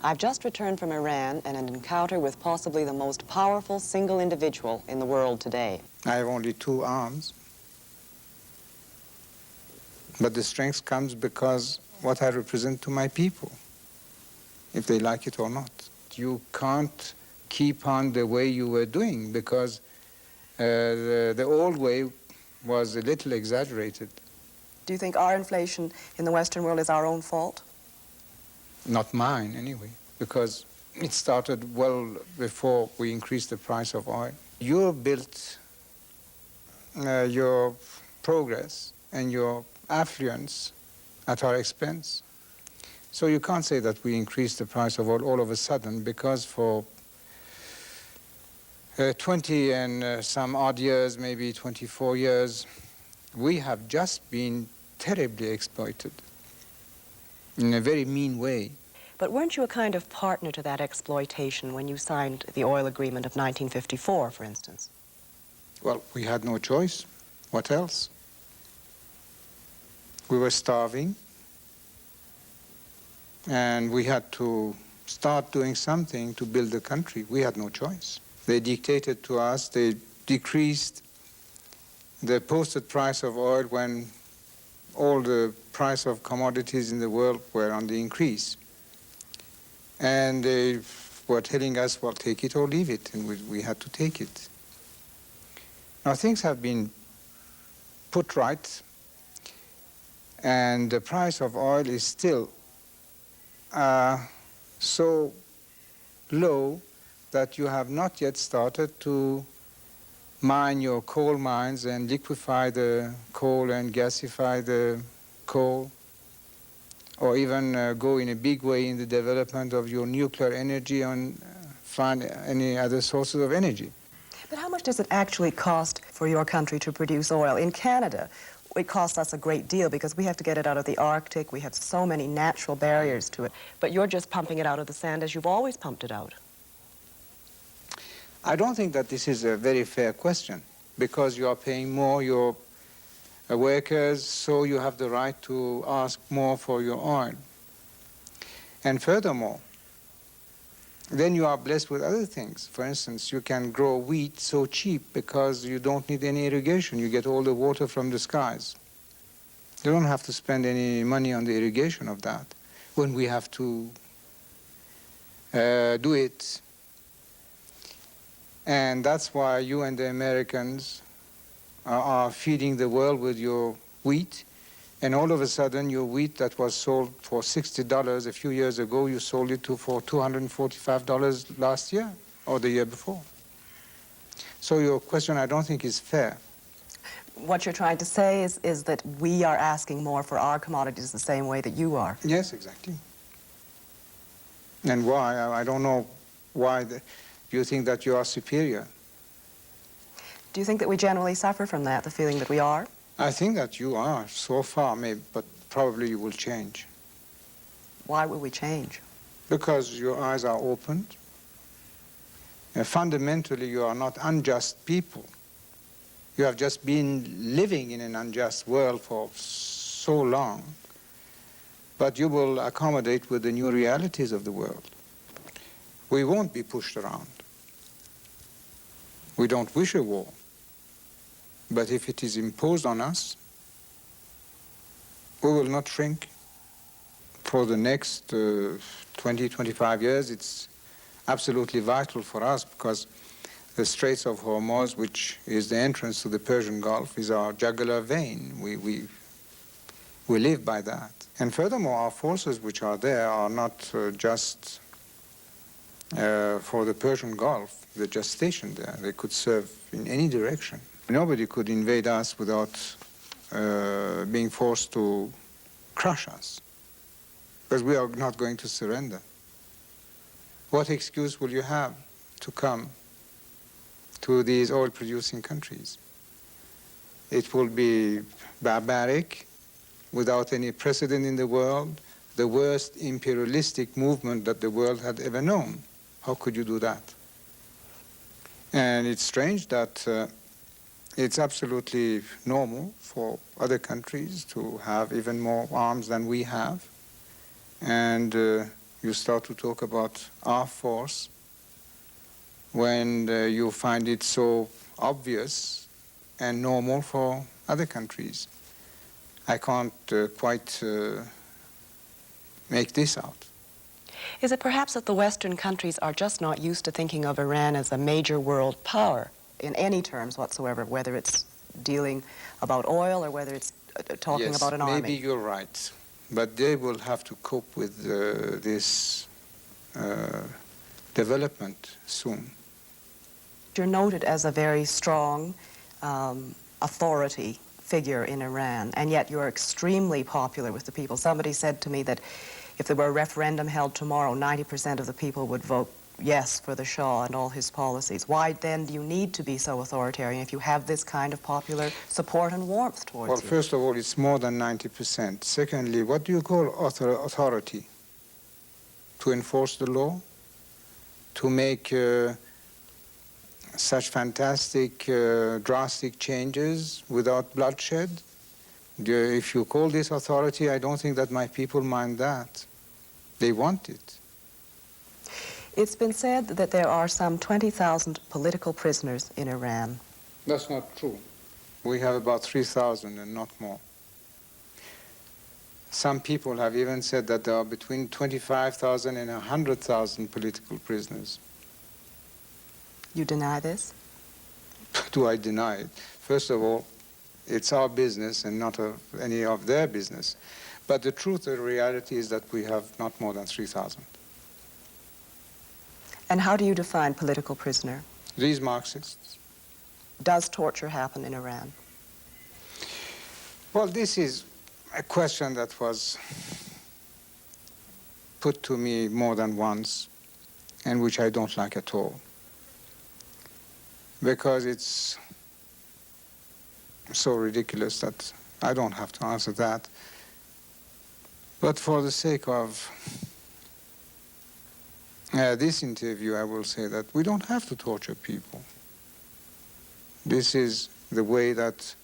I've just returned from Iran and an encounter with possibly the most powerful single individual in the world today. I have only 2 arms. But the strength comes because what I represent to my people, if they like it or not. You can't keep on the way you were doing because the old way was a little exaggerated. Do you think our inflation in the Western world is our own fault? Not mine, anyway, because it started well before we increased the price of oil. You built your progress and your affluence at our expense. So you can't say that we increased the price of oil all of a sudden, because for 20 and some odd years, maybe 24 years, we have just been terribly exploited in a very mean way. But weren't you a kind of partner to that exploitation when you signed the oil agreement of 1954, for instance? Well, we had no choice. What else? We were starving, and we had to start doing something to build the country. We had no choice. They dictated to us, they decreased the posted price of oil when all the price of commodities in the world were on the increase. And they were telling us, well, take it or leave it, and we had to take it. Now, things have been put right, and the price of oil is still so low that you have not yet started to mine your coal mines and liquefy the coal and gasify the coal, or even go in a big way in the development of your nuclear energy and find any other sources of energy. But how much does it actually cost for your country to produce oil? In Canada, it costs us a great deal because we have to get it out of the Arctic. We have so many natural barriers to it. But you're just pumping it out of the sand as you've always pumped it out. I don't think that this is a very fair question, because you are paying more your workers, so you have the right to ask more for your oil. And furthermore, then you are blessed with other things. For instance, you can grow wheat so cheap because you don't need any irrigation. You get all the water from the skies. You don't have to spend any money on the irrigation of that when we have to do it. And that's why you and the Americans are feeding the world with your wheat. And all of a sudden, your wheat that was sold for $60 a few years ago, you sold it for $245 last year or the year before. So your question, I don't think, is fair. What you're trying to say is that we are asking more for our commodities the same way that you are. Yes, exactly. And why? I don't know why you think that you are superior. Do you think that we generally suffer from that, the feeling that we are? I think that you are, so far, maybe, but probably you will change. Why will we change? Because your eyes are opened. Fundamentally, you are not unjust people. You have just been living in an unjust world for so long. But you will accommodate with the new realities of the world. We won't be pushed around. We don't wish a war. But if it is imposed on us, we will not shrink. For the next 20, 25 years, it's absolutely vital for us, because the Straits of Hormuz, which is the entrance to the Persian Gulf, is our jugular vein. We live by that. And furthermore, our forces which are there are not just for the Persian Gulf. They're just stationed there. They could serve in any direction. Nobody could invade us without being forced to crush us, because we are not going to surrender. What excuse will you have to come to these oil-producing countries? It will be barbaric, without any precedent in the world, the worst imperialistic movement that the world had ever known. How could you do that? And it's strange that it's absolutely normal for other countries to have even more arms than we have. And you start to talk about our force when you find it so obvious and normal for other countries. I can't quite make this out. Is it perhaps that the Western countries are just not used to thinking of Iran as a major world power in any terms whatsoever, whether it's dealing about oil or whether it's talking about an army? Yes, maybe you're right. But they will have to cope with this development soon. You're noted as a very strong authority figure in Iran, and yet you're extremely popular with the people. Somebody said to me that if there were a referendum held tomorrow, 90% of the people would vote yes for the Shah and all his policies. Why then do you need to be so authoritarian if you have this kind of popular support and warmth towards you? Well, first of all, it's more than 90%. Secondly, what do you call authority? To enforce the law? To make such fantastic, drastic changes without bloodshed? If you call this authority, I don't think that my people mind that. They want it. It's been said that there are some 20,000 political prisoners in Iran. That's not true. We have about 3,000 and not more. Some people have even said that there are between 25,000 and 100,000 political prisoners. You deny this? Do I deny it? First of all, it's our business and not any of their business. But the truth, the reality is that we have not more than 3,000. And how do you define political prisoner? These Marxists. Does torture happen in Iran? Well, this is a question that was put to me more than once, and which I don't like at all. Because it's so ridiculous that I don't have to answer that. But for the sake of this interview, I will say that we don't have to torture people. This is the way that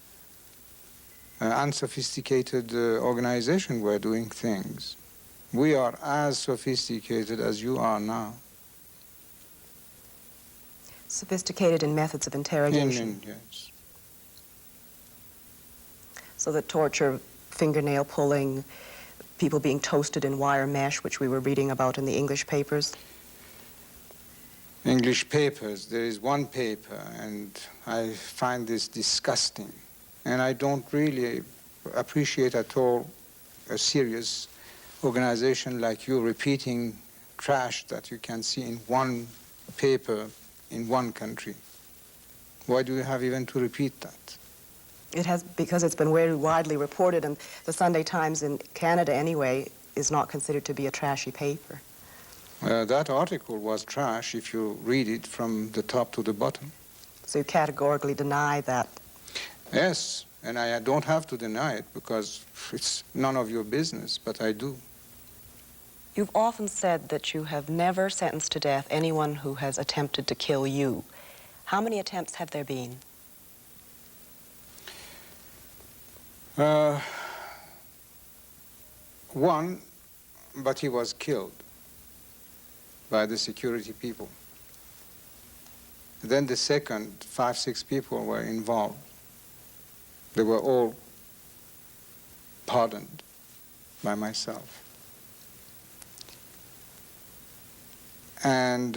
unsophisticated organizations were doing things. We are as sophisticated as you are now. Sophisticated in methods of interrogation. Yes. So that torture, fingernail pulling, people being toasted in wire mesh, which we were reading about in the English papers. English papers. There is one paper, and I find this disgusting. And I don't really appreciate at all a serious organization like you repeating trash that you can see in one paper in one country. Why do you have even to repeat that? It has, because it's been very widely reported, and the Sunday Times in Canada anyway is not considered to be a trashy paper. That article was trash if you read it from the top to the bottom. So you categorically deny that? Yes, and I don't have to deny it because it's none of your business, but I do. You've often said that you have never sentenced to death anyone who has attempted to kill you. How many attempts have there been? One, but he was killed by the security people. Then the second, 5, 6 people were involved. They were all pardoned by myself. And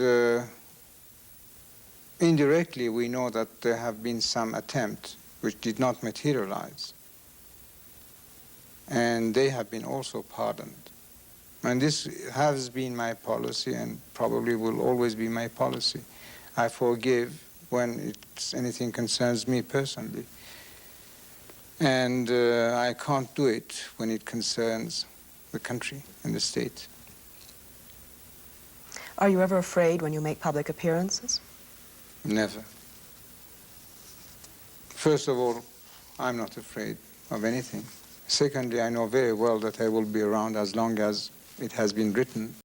indirectly, we know that there have been some attempts which did not materialize. And they have been also pardoned. And this has been my policy and probably will always be my policy. I forgive when anything concerns me personally. And I can't do it when it concerns the country and the state. Are you ever afraid when you make public appearances? Never. First of all, I'm not afraid of anything. Secondly, I know very well that I will be around as long as it has been written